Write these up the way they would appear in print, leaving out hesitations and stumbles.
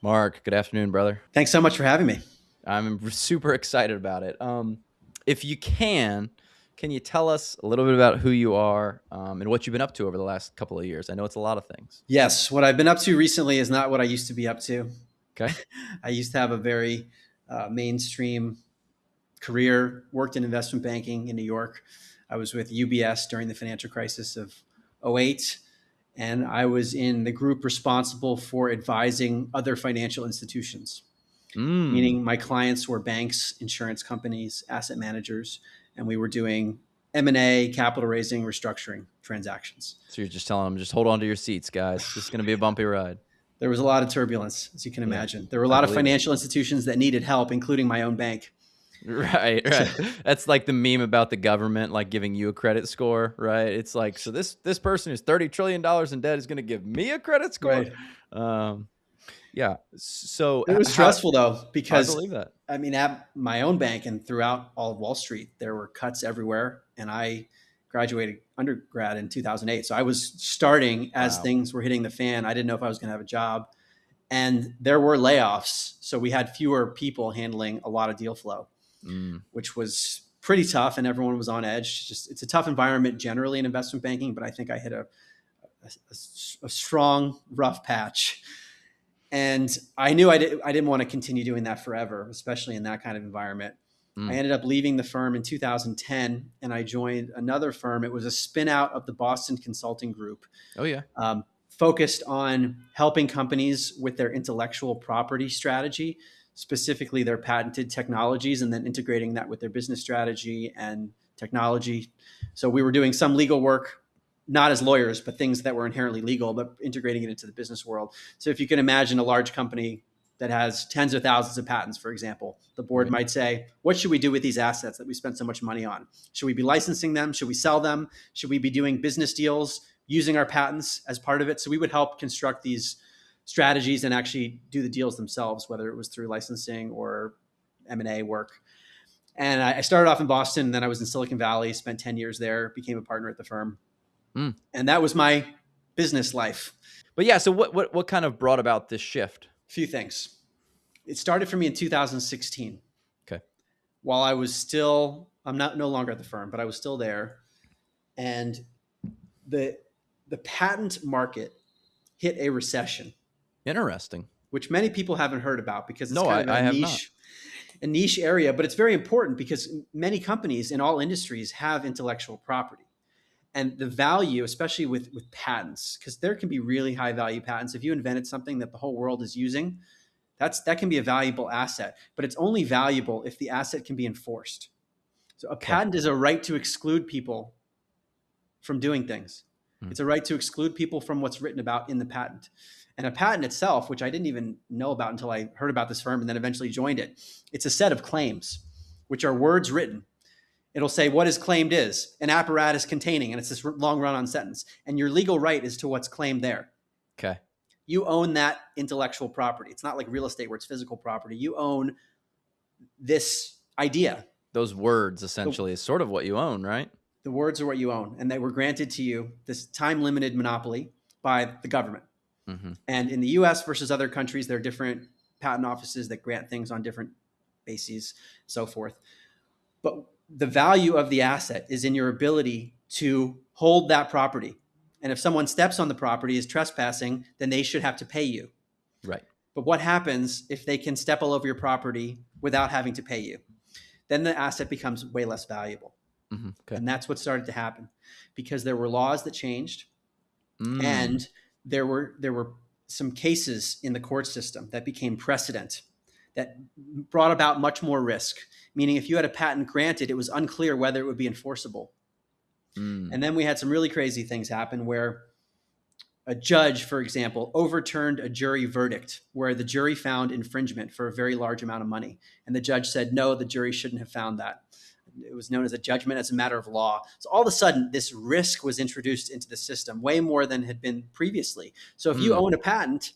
Mark, good afternoon, brother. Thanks so much for having me. I'm super excited about it. If you can you tell us a little bit about who you are and what you've been up to over the last couple of years? I know it's a lot of things. Yes, what I've been up to recently is not what I used to be up to. Okay. I used to have a very mainstream career, worked in investment banking in New York. I was with UBS during the financial crisis of '08, and I was in the group responsible for advising other financial institutions, Mm. meaning my clients were banks, insurance companies, asset managers, and we were doing M&A, capital raising, restructuring transactions. So you're just telling them, just hold on to your seats, guys. This is going to be a bumpy ride. There was a lot of turbulence, as you can Yeah, imagine. There were a I lot of believe it. financial institutions that needed help, including my own bank. Right, right. That's like the meme about the government like giving you a credit score, right? It's like, so this person who's $30 trillion in debt is going to give me a credit score. Right. Um, yeah. So It was how stressful though, I because believe that. I mean, at my own bank and throughout all of Wall Street, there were cuts everywhere. And I graduated undergrad in 2008. So I was starting as Wow. things were hitting the fan. I didn't know if I was going to have a job. And there were layoffs. So we had fewer people handling a lot of deal flow, Mm. which was pretty tough. And everyone was on edge. Just it's a tough environment generally in investment banking, but I think I hit a strong, rough patch. And I knew I didn't want to continue doing that forever, especially in that kind of environment. I Mm. ended up leaving the firm in 2010 and I joined another firm. It was a spin out of the Boston Consulting Group, Oh yeah. focused on helping companies with their intellectual property strategy, specifically their patented technologies, and then integrating that with their business strategy and technology. So we were doing some legal work, not as lawyers, but things that were inherently legal, but integrating it into the business world. So if you can imagine a large company that has tens of thousands of patents, for example, the board Right. might say, what should we do with these assets that we spent so much money on? Should we be licensing them? Should we sell them? Should we be doing business deals using our patents as part of it? So we would help construct these strategies and actually do the deals themselves, whether it was through licensing or M&A work. And I started off in Boston, and then I was in Silicon Valley, spent 10 years there, became a partner at the firm. Mm. And that was my business life. But yeah, so what kind of brought about this shift? A few things. It started for me in 2016 Okay. while I was still, I'm not no longer at the firm, but I was still there. And the the patent market hit a recession, Interesting. which many people haven't heard about because it's No, kind of I have not. a niche area, but it's very important because many companies in all industries have intellectual property. And the value, especially with patents, because there can be really high value patents. If you invented something that the whole world is using, that can be a valuable asset, but it's only valuable if the asset can be enforced. So a Okay. patent is a right to exclude people from doing things. Mm. It's a right to exclude people from what's written about in the patent. And a patent itself, which I didn't even know about until I heard about this firm and then eventually joined it, it's a set of claims, which are words written. It'll say what is claimed is an apparatus containing, and it's this long run on sentence. And your legal right is to what's claimed there. Okay. You own that intellectual property. It's not like real estate where it's physical property. You own this idea. Those words The, essentially is sort of what you own, right? the words are what you own, and they were granted to you, this time limited monopoly by the government. Mm-hmm. And in the US versus other countries, there are different patent offices that grant things on different bases, so forth. But the value of the asset is in your ability to hold that property. And if someone steps on the property is trespassing, then they should have to pay you. Right. But what happens if they can step all over your property without having to pay you? Then the asset becomes way less valuable. Mm-hmm. Okay. And that's what started to happen because there were laws that changed, Mm. and there were some cases in the court system that became precedent that brought about much more risk. Meaning, if you had a patent granted, it was unclear whether it would be enforceable. Mm. And then we had some really crazy things happen where a judge, for example, overturned a jury verdict where the jury found infringement for a very large amount of money. And the judge said, no, the jury shouldn't have found that. It was known as a judgment as a matter of law. So all of a sudden, this risk was introduced into the system, way more than had been previously. So if you Mm. own a patent,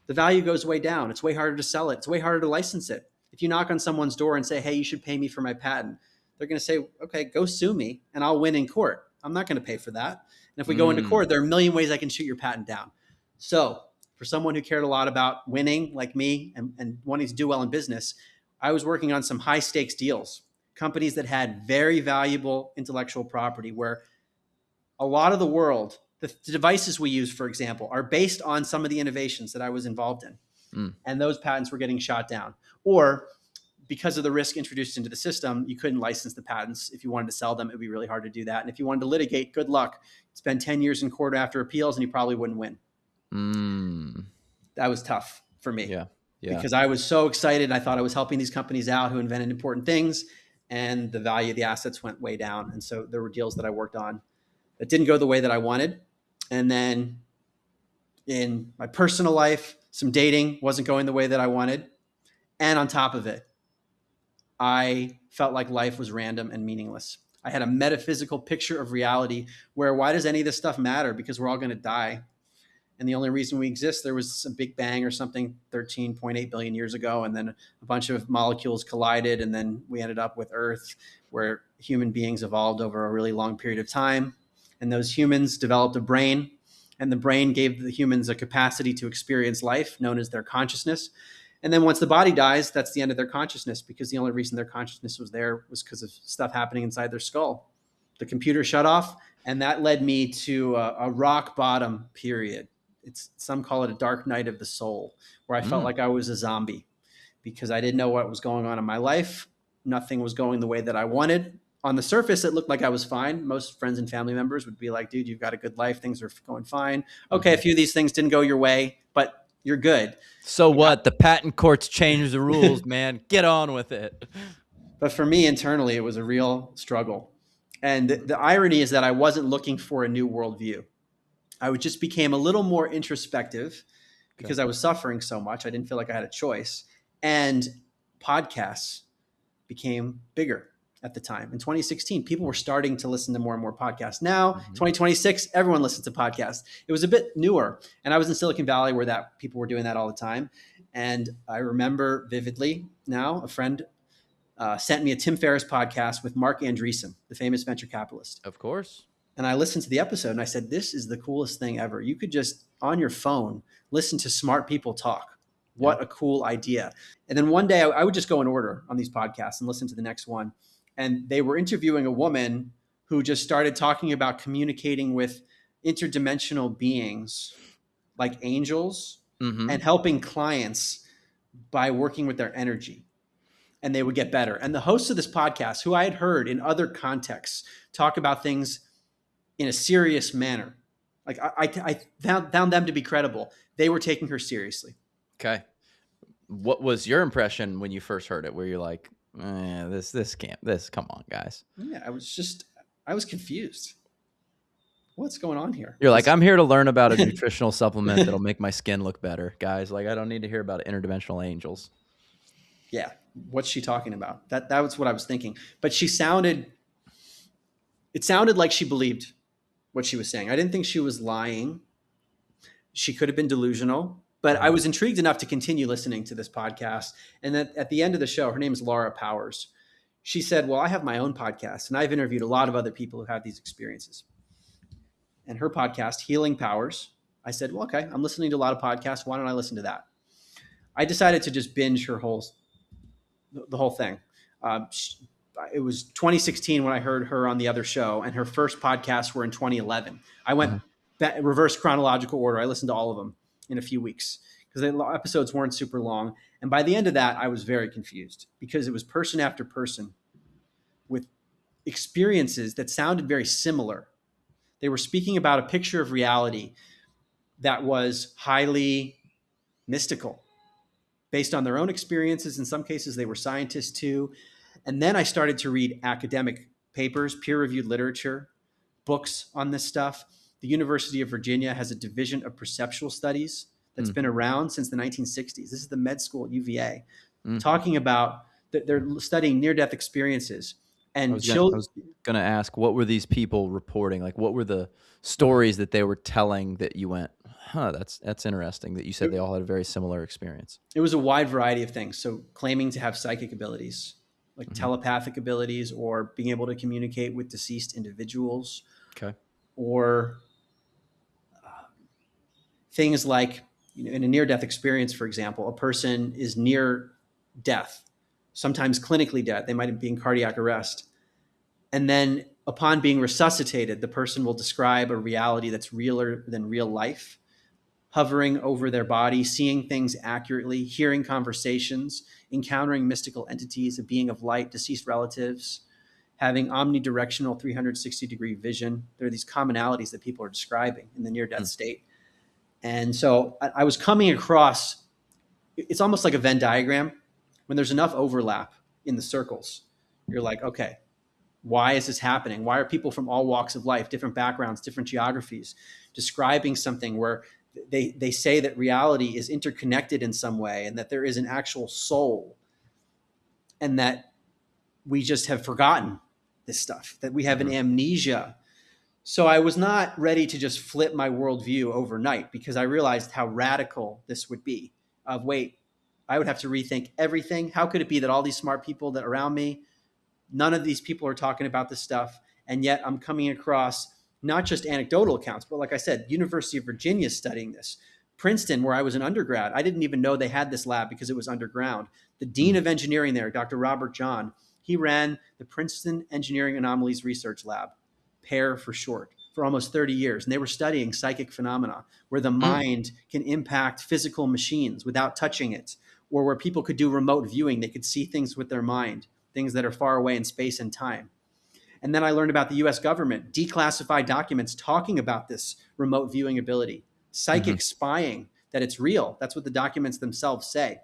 the value goes way down. It's way harder to sell it. It's way harder to license it. If you knock on someone's door and say, hey, you should pay me for my patent, they're going to say, okay, go sue me and I'll win in court. I'm not going to pay for that. And if we go into Mm. court, there are a million ways I can shoot your patent down. So For someone who cared a lot about winning, like me, and wanting to do well in business, I was working on some high stakes deals, companies that had very valuable intellectual property, where a lot of the world, the devices we use, for example, are based on some of the innovations that I was involved in. Mm. And those patents were getting shot down. Or because of the risk introduced into the system, you couldn't license the patents. If you wanted to sell them, it would be really hard to do that. And if you wanted to litigate, good luck. Spend 10 years in court after appeals, and you probably wouldn't win. Mm. That was tough for me Yeah. Yeah. because I was so excited. I thought I was helping these companies out who invented important things, and the value of the assets went way down. And so there were deals that I worked on that didn't go the way that I wanted. And then in my personal life, some dating wasn't going the way that I wanted. And on top of it, I felt like life was random and meaningless. I had a metaphysical picture of reality where why does any of this stuff matter? Because we're all going to die. And the only reason we exist, there was some big bang or something 13.8 billion years ago. And then a bunch of molecules collided. And then we ended up with Earth, where human beings evolved over a really long period of time. And those humans developed a brain. And the brain gave the humans a capacity to experience life, known as their consciousness. And then once the body dies, that's the end of their consciousness, because the only reason their consciousness was there was because of stuff happening inside their skull. The computer shut off, and that led me to a rock bottom period. Some call it a dark night of the soul, where I felt Mm. like I was a zombie because I didn't know what was going on in my life. Nothing was going the way that I wanted. On the surface, it looked like I was fine. Most friends and family members would be like, dude, you've got a good life. Things are going fine. Okay, a Mhm. few of these things didn't go your way, but you're good. So what? The patent courts changed the rules, man. Get on with it. But for me internally, it was a real struggle. And the irony is that I wasn't looking for a new worldview. I just became a little more introspective Okay. because I was suffering so much. I didn't feel like I had a choice. And podcasts became bigger at the time. In 2016, people were starting to listen to more and more podcasts. Now, Mhm. 2026, everyone listens to podcasts. It was a bit newer. And I was in Silicon Valley where that people were doing that all the time. And I remember vividly now, a friend sent me a Tim Ferriss podcast with Mark Andreessen, the famous venture capitalist. Of course. And I listened to the episode and I said, this is the coolest thing ever. You could just on your phone listen to smart people talk. Yeah. What a cool idea. And then one day I would just go in order on these podcasts and listen to the next one. And they were interviewing a woman who just started talking about communicating with interdimensional beings like angels Mm-hmm. and helping clients by working with their energy, and they would get better. And the host of this podcast, who I had heard in other contexts talk about things in a serious manner, like I found them to be credible. They were taking her seriously. Okay. What was your impression when you first heard it? Where you're like, this can't, come on, guys. Yeah, I was confused. What's going on here? You're like, I'm here to learn about a nutritional supplement that'll make my skin look better, guys. Like, I don't need to hear about interdimensional angels. Yeah, what's she talking about? That was what I was thinking. But it sounded like she believed what she was saying. I didn't think she was lying. She could have been delusional, but I was intrigued enough to continue listening to this podcast. And that at the end of the show, her name is Laura Powers. She said, well, I have my own podcast and I've interviewed a lot of other people who have these experiences. And her podcast, Healing Powers, I said, well, okay, I'm listening to a lot of podcasts. Why don't I listen to that? I decided to just binge the whole thing. It was 2016 when I heard her on the other show, and her first podcasts were in 2011. I went reverse chronological order. I listened to all of them in a few weeks because the episodes weren't super long. And by the end of that, I was very confused because it was person after person with experiences that sounded very similar. They were speaking about a picture of reality that was highly mystical based on their own experiences. In some cases, they were scientists too. And then I started to read academic papers, peer-reviewed literature, books on this stuff. The University of Virginia has a division of perceptual studies that's been around since the 1960s. This is the med school at UVA, talking about that they're studying near-death experiences. I And was gonna ask, what were these people reporting? Like, what were the stories that they were telling that you went, that's interesting that you said they all had a very similar experience. it was a wide variety of things. So claiming to have psychic abilities, like telepathic abilities, or being able to communicate with deceased individuals, Okay. or things like In a near-death experience, for example, a person is near death, sometimes clinically dead. They might be in cardiac arrest. And then upon being resuscitated, the person will describe a reality that's realer than real life, hovering over their body, seeing things accurately, hearing conversations, encountering mystical entities, a being of light, deceased relatives, having omnidirectional 360-degree vision. There are these commonalities that people are describing in the near-death Mm. state. And so I was coming across, it's almost like a Venn diagram. When there's enough overlap in the circles, you're like, okay, why is this happening? Why are people from all walks of life, different backgrounds, different geographies, describing something where they say that reality is interconnected in some way and that there is an actual soul and that we just have forgotten this stuff, that we have an Mhm. amnesia. So I was not ready to just flip my worldview overnight because I realized how radical this would be. Of wait, I would have to rethink everything. How could it be that all these smart people that are around me, none of these people are talking about this stuff, and yet I'm coming across not just anecdotal accounts, but like I said, University of Virginia is studying this. Princeton, where I was an undergrad, I didn't even know they had this lab because it was underground. The dean Mm. of engineering there, Dr. Robert John, he ran the Princeton Engineering Anomalies Research Lab, PAIR for short, for almost 30 years. And they were studying psychic phenomena where the Mm. mind can impact physical machines without touching it, or where people could do remote viewing. They could see things with their mind, things that are far away in space and time. And then I learned about the US government, declassified documents talking about this remote viewing ability, Mhm. psychic spying, that it's real. That's what the documents themselves say.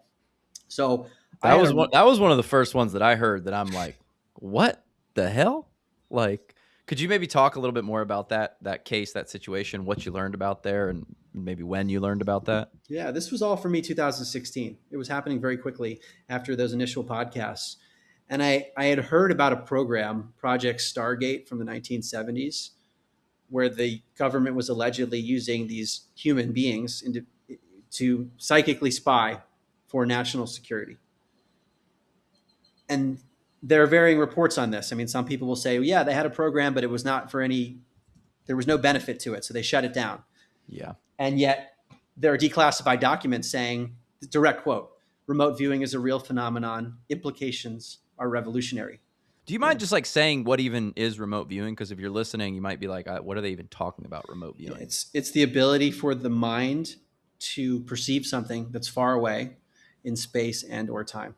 So I That had was a, one of the first ones that I heard that I'm like, "What the hell?" Like, could you maybe talk a little bit more about that case, that situation, what you learned about there, and maybe when you learned about that? yeah, this was all for me 2016. It was happening very quickly after those initial podcasts. And I had heard about a program, Project Stargate from the 1970s, where the government was allegedly using these human beings to psychically spy for national security. And there are varying reports on this. I mean, some people will say, well, yeah, they had a program, but it was not for any, there was no benefit to it. So they shut it down. Yeah. And yet there are declassified documents saying, direct quote, remote viewing is a real phenomenon. Implications are revolutionary. Do you You mind know, just like saying what even is remote viewing? Because if you're listening, you might be like, "What are they even talking about? Remote yeah, viewing?" it's the ability for the mind to perceive something that's far away in space and or time.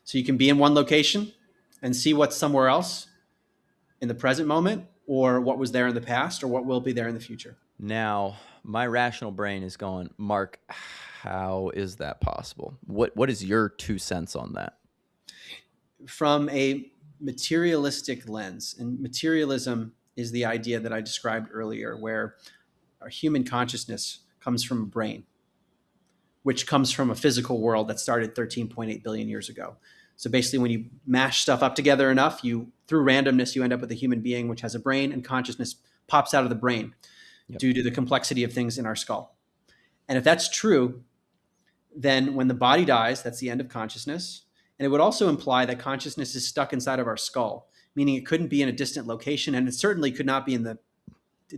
So you can be in one location and see what's somewhere else in the present moment, or what was there in the past, or what will be there in the future. Now, my rational brain is going, Mark, how is that possible? What is your 2 cents on that? From a materialistic lens, and materialism is the idea that I described earlier, where our human consciousness comes from a brain, which comes from a physical world that started 13.8 billion years ago. So basically, when you mash stuff up together enough, you through randomness, you end up with a human being which has a brain, and consciousness pops out of the brain Yep. due to the complexity of things in our skull. And if that's true, then when the body dies, that's the end of consciousness. And it would also imply that consciousness is stuck inside of our skull, meaning it couldn't be in a distant location, and it certainly could not be in the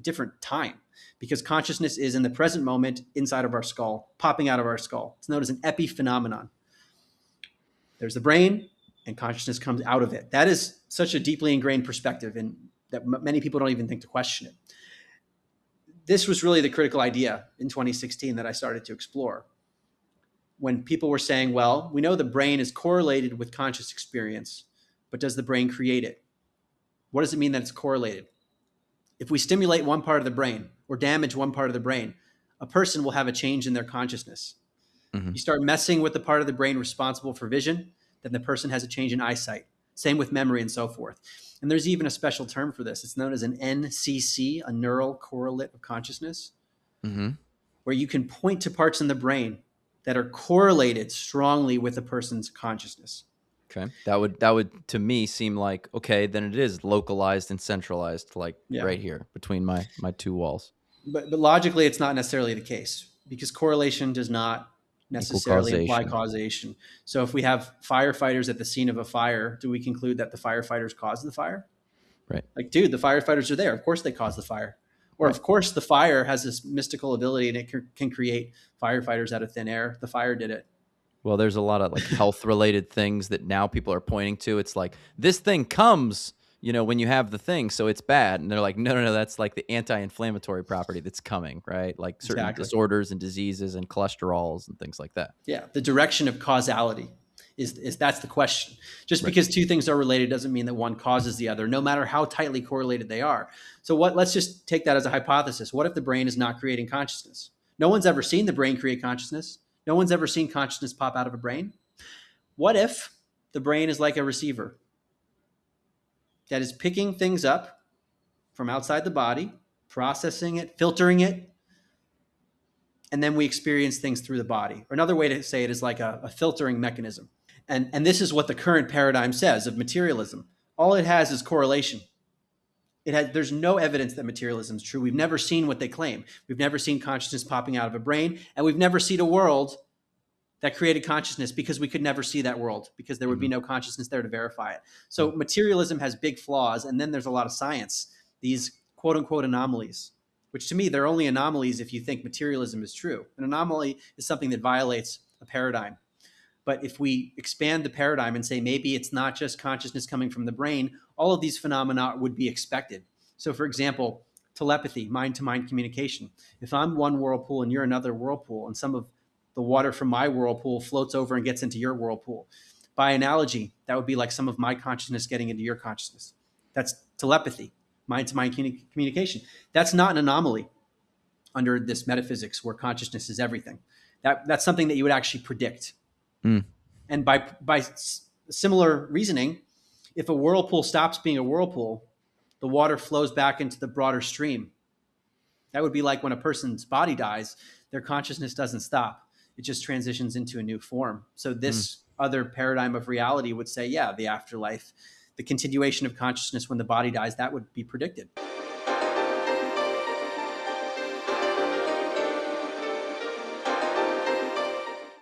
different time, because consciousness is in the present moment inside of our skull, popping out of our skull. It's known as an epiphenomenon. There's the brain, and consciousness comes out of it. That is such a deeply ingrained perspective, and that many people don't even think to question it. This was really the critical idea in 2016 that I started to explore. When people were saying, well, we know the brain is correlated with conscious experience, but does the brain create it? What does it mean that it's correlated? If we stimulate one part of the brain or damage one part of the brain, a person will have a change in their consciousness. Hmm. You start messing with the part of the brain responsible for vision, then the person has a change in eyesight. Same with memory and so forth. And there's even a special term for this. It's known as an NCC, a neural correlate of consciousness, Hmm. where you can point to parts in the brain that are correlated strongly with a person's consciousness. Okay. That would to me seem like, okay, then it is localized and centralized, like Yeah. right here between my two walls. But logically, it's not necessarily the case because correlation does not Equal necessarily imply causation. causation. So if we have firefighters at the scene of a fire, do we conclude that the firefighters caused the fire? Right. Like, dude, the firefighters are there. Of course they caused the fire. Or, Right. of course, the fire has this mystical ability and it can create firefighters out of thin air. The fire did it. Well, there's a lot of like health related things that now people are pointing to. It's like this thing comes, when you have the thing, so it's bad. And they're like, no, no, no, that's like the anti-inflammatory property that's coming, right? Like certain Exactly. disorders and diseases and cholesterols and things like that. Yeah. The direction of causality is that's the question. Just Right. because two things are related doesn't mean that one causes the other, no matter how tightly correlated they are. So let's just take that as a hypothesis. What if the brain is not creating consciousness? No one's ever seen the brain create consciousness. No one's ever seen consciousness pop out of a brain. What if the brain is like a receiver that is picking things up from outside the body, processing it, filtering it, and then we experience things through the body? Or another way to say it is like a filtering mechanism. And this is what the current paradigm says of materialism. All it has is correlation. There's no evidence that materialism is true. We've never seen what they claim. We've never seen consciousness popping out of a brain, and we've never seen a world that created consciousness because we could never see that world because there would be no consciousness there to verify it. So materialism has big flaws, and then there's a lot of science, these quote unquote anomalies, which to me, they're only anomalies if you think materialism is true. An anomaly is something that violates a paradigm. But if we expand the paradigm and say maybe it's not just consciousness coming from the brain, all of these phenomena would be expected. So for example, telepathy, mind-to-mind communication. If I'm one whirlpool and you're another whirlpool, and some of the water from my whirlpool floats over and gets into your whirlpool, by analogy, that would be like some of my consciousness getting into your consciousness. That's telepathy, mind-to-mind communication. That's not an anomaly under this metaphysics where consciousness is everything. That's something that you would actually predict. Mm. And by similar reasoning, if a whirlpool stops being a whirlpool, the water flows back into the broader stream. That would be like when a person's body dies, their consciousness doesn't stop. It just transitions into a new form. So this other paradigm of reality would say, yeah, the afterlife, the continuation of consciousness when the body dies, that would be predicted.